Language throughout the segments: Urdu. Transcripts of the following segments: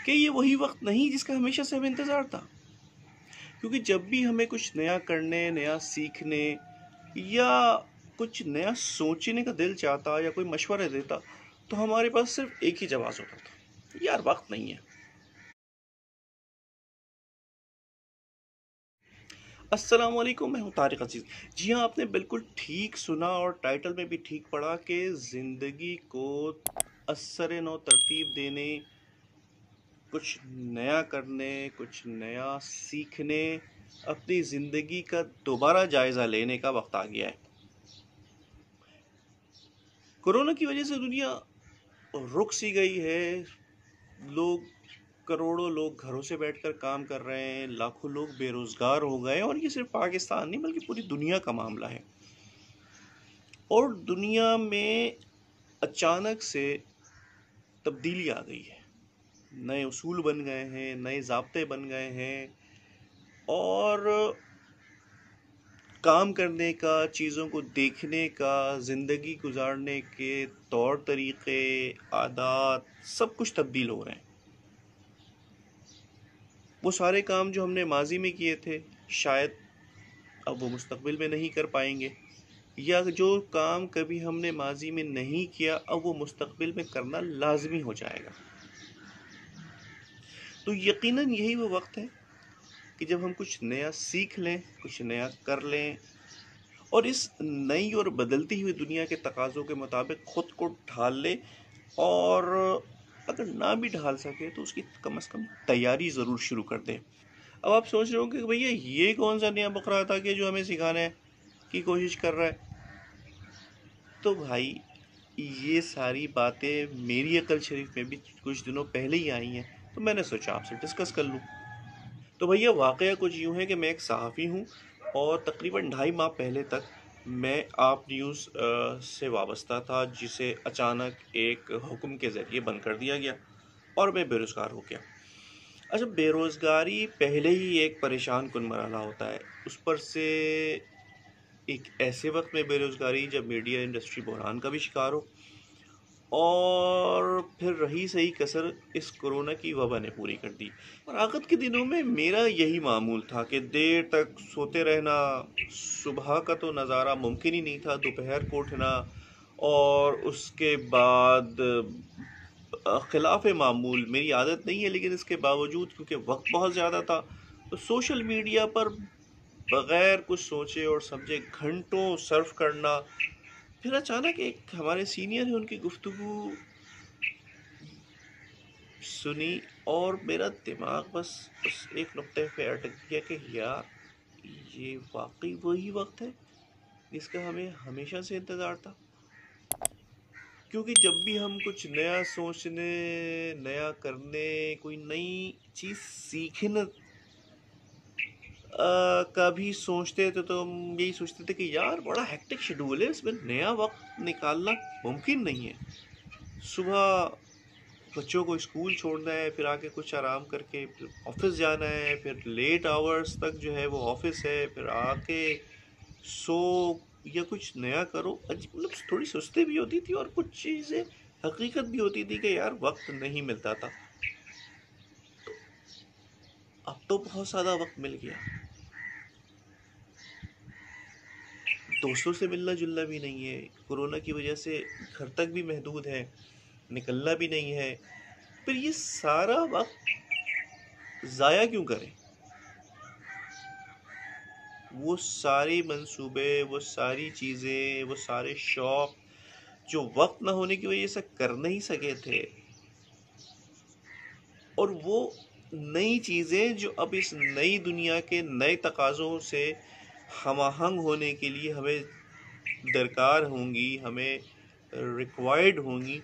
کہ یہ وہی وقت نہیں جس کا ہمیشہ سے ہمیں انتظار تھا؟ کیونکہ جب بھی ہمیں کچھ نیا کرنے، نیا سیکھنے یا کچھ نیا سوچنے کا دل چاہتا یا کوئی مشورہ دیتا تو ہمارے پاس صرف ایک ہی جواز ہوتا تھا: یار وقت نہیں ہے۔ السلام علیکم، میں ہوں طارق عزیز۔ جی ہاں، آپ نے بالکل ٹھیک سنا اور ٹائٹل میں بھی ٹھیک پڑھا کہ زندگی کو اثر نو ترتیب دینے، کچھ نیا کرنے، کچھ نیا سیکھنے، اپنی زندگی کا دوبارہ جائزہ لینے کا وقت آ گیا ہے۔ کورونا کی وجہ سے دنیا رک سی گئی ہے، کروڑوں لوگ گھروں سے بیٹھ کر کام کر رہے ہیں، لاکھوں لوگ بے روزگار ہو گئے، اور یہ صرف پاکستان نہیں بلکہ پوری دنیا کا معاملہ ہے۔ اور دنیا میں اچانک سے تبدیلی آ گئی ہے، نئے اصول بن گئے ہیں، نئے ضابطے بن گئے ہیں، اور کام کرنے کا، چیزوں کو دیکھنے کا، زندگی گزارنے کے طور طریقے، عادات، سب کچھ تبدیل ہو رہے ہیں۔ وہ سارے کام جو ہم نے ماضی میں کیے تھے شاید اب وہ مستقبل میں نہیں کر پائیں گے، یا جو کام کبھی ہم نے ماضی میں نہیں کیا اب وہ مستقبل میں کرنا لازمی ہو جائے گا۔ تو یقیناً یہی وہ وقت ہے کہ جب ہم کچھ نیا سیکھ لیں، کچھ نیا کر لیں، اور اس نئی اور بدلتی ہوئی دنیا کے تقاضوں کے مطابق خود کو ڈھال لیں، اور اگر نہ بھی ڈھال سکے تو اس کی کم از کم تیاری ضرور شروع کر دیں۔ اب آپ سوچ رہے ہو کہ بھیا یہ کون سا نیا بکرا تھا کہ جو ہمیں سکھانے کی کوشش کر رہا ہے؟ تو بھائی یہ ساری باتیں میری عقل شریف میں بھی کچھ دنوں پہلے ہی آئی ہیں، تو میں نے سوچا آپ سے ڈسکس کر لوں۔ تو بھیا واقعہ کچھ یوں ہے کہ میں ایک صحافی ہوں، اور تقریباً 2.5 ماہ پہلے تک میں آپ نیوز سے وابستہ تھا، جسے اچانک ایک حکم کے ذریعے بند کر دیا گیا اور میں بے روزگار ہو گیا۔ اچھا، بے روزگاری پہلے ہی ایک پریشان کن مرحلہ ہوتا ہے، اس پر سے ایک ایسے وقت میں بے روزگاری جب میڈیا انڈسٹری بحران کا بھی شکار ہو، اور پھر رہی صحیح کسر اس کورونا کی وبا نے پوری کر دی۔ اور آخر کے دنوں میں میرا یہی معمول تھا کہ دیر تک سوتے رہنا، صبح کا تو نظارہ ممکن ہی نہیں تھا، دوپہر کو اٹھنا، اور اس کے بعد خلاف معمول میری عادت نہیں ہے، لیکن اس کے باوجود کیونکہ وقت بہت زیادہ تھا تو سوشل میڈیا پر بغیر کچھ سوچے اور سمجھے گھنٹوں سرف کرنا۔ پھر اچانک ایک ہمارے سینئر ہیں، ان کی گفتگو سنی اور میرا دماغ بس ایک نقطے پہ اٹک گیا کہ یار یہ واقعی وہی وقت ہے جس کا ہمیں ہمیشہ سے انتظار تھا۔ کیونکہ جب بھی ہم کچھ نیا سوچنے، نیا کرنے، کوئی نئی چیز سیکھنے کا بھی سوچتے تھے تو ہم یہی سوچتے تھے کہ یار بڑا ہیکٹک شیڈول ہے، اس میں نیا وقت نکالنا ممکن نہیں ہے۔ صبح بچوں کو اسکول چھوڑنا ہے، پھر آکے کچھ آرام کر کے پھر آفس جانا ہے، پھر لیٹ آورز تک جو ہے وہ آفس ہے، پھر آ کے سو یا کچھ نیا کرو۔ مطلب تھوڑی سستی بھی ہوتی تھی اور کچھ چیزیں حقیقت بھی ہوتی تھی کہ یار وقت نہیں ملتا تھا۔ تو اب تو بہت زیادہ وقت مل گیا، دوستوں سے ملنا جلنا بھی نہیں ہے، کورونا کی وجہ سے گھر تک بھی محدود ہے، نکلنا بھی نہیں ہے، پھر یہ سارا وقت ضائع کیوں کریں؟ وہ ساری منصوبے، وہ ساری چیزیں، وہ سارے شوق جو وقت نہ ہونے کی وجہ سے کر نہیں سکے تھے، اور وہ نئی چیزیں جو اب اس نئی دنیا کے نئے تقاضوں سے ہم آہنگ ہونے کے لیے ہمیں درکار ہوں گی، ہمیں ریکوائرڈ ہوں گی،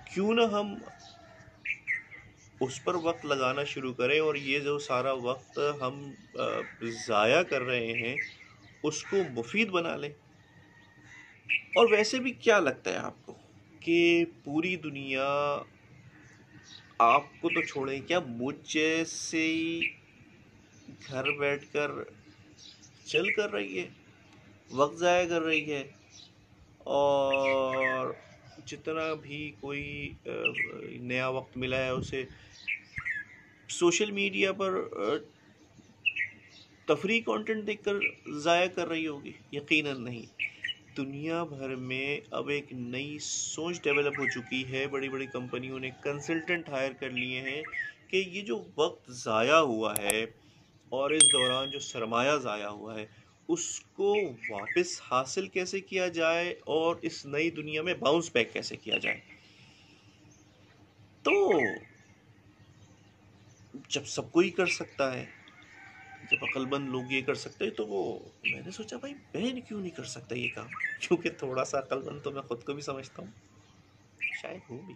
کیوں نہ ہم اس پر وقت لگانا شروع کریں، اور یہ جو سارا وقت ہم ضائع کر رہے ہیں اس کو مفید بنا لیں۔ اور ویسے بھی کیا لگتا ہے آپ کو کہ پوری دنیا آپ کو تو چھوڑیں، کیا مجھ جیسے ہی گھر بیٹھ کر چل کر رہی ہے، وقت ضائع کر رہی ہے، اور جتنا بھی کوئی نیا وقت ملا ہے اسے سوشل میڈیا پر تفریح کنٹینٹ دیکھ کر ضائع کر رہی ہوگی؟ یقیناً نہیں. دنیا بھر میں اب ایک نئی سوچ ڈیولپ ہو چکی ہے. بڑی بڑی کمپنیوں نے کنسلٹنٹ ہائر کر لیے ہیں کہ یہ جو وقت ضائع ہوا ہے اور اس دوران جو سرمایہ ضائع ہوا ہے اس کو واپس حاصل کیسے کیا جائے اور اس نئی دنیا میں باؤنس بیک کیسے کیا جائے. تو جب سب کوئی کر سکتا ہے، جب عقل مند لوگ یہ کر سکتے ہیں، تو وہ میں نے سوچا بھائی میں کیوں نہیں کر سکتا یہ کام، کیونکہ تھوڑا سا عقل مند تو میں خود کو بھی سمجھتا ہوں، شاید ہوں بھی.